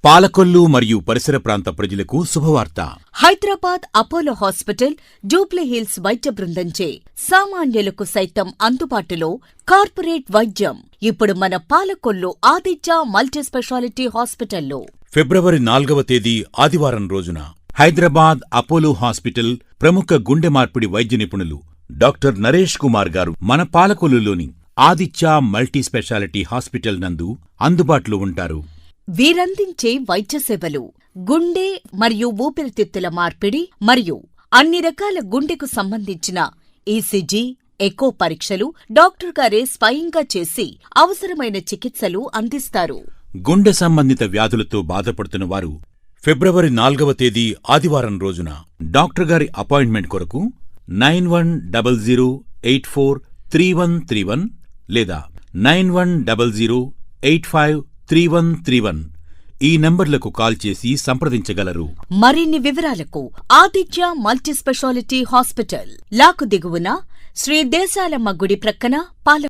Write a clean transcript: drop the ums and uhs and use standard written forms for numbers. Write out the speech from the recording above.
పాలకొల్లు మరియు పరిసర ప్రాంత ప్రజలకు శుభవార్త. హైదరాబాద్ అపోలో హాస్పిటల్ జూబ్లీహిల్స్ వైద్య బృందంచే సామాన్యులకు సైతం అందుబాటులో కార్పొరేట్ వైద్యం ఇప్పుడు మన పాలకొల్లు ఆదిత్య మల్టీస్పెషాలిటీ హాస్పిటల్లో. ఫిబ్రవరి 4వ తేదీ ఆదివారం రోజున హైదరాబాద్ అపోలో హాస్పిటల్ ప్రముఖ గుండె మార్పిడి వైద్య నిపుణులు డాక్టర్ నరేష్ కుమార్ గారు మన పాలకొల్లులోని ఆదిత్య మల్టీస్పెషాలిటీ హాస్పిటల్ నందు అందుబాటులో ఉంటారు. వీరందించే వైద్య సేవలు గుండె మరియు ఊపిరితిత్తుల మార్పిడి మరియు అన్ని రకాల గుండెకు సంబంధించిన ఈసీజీ, ఎకో పరీక్షలు డాక్టర్ గారే స్వయంగా చేసి అవసరమైన చికిత్సలు అందిస్తారు. గుండె సంబంధిత వ్యాధులతో బాధపడుతున్న వారు ఫిబ్రవరి 4వ తేదీ ఆదివారం రోజున డాక్టర్ గారి అపాయింట్మెంట్ కొరకు 9100843131 లేదా 9100853131 ఈ నంబర్లకు కాల్ చేసి సంప్రదించగలరు. మరిన్ని వివరాలకు ఆదిత్య మల్టీస్పెషాలిటీ హాస్పిటల్, లాకు దిగువన శ్రీ దేశాలమ్మ గుడి ప్రక్కన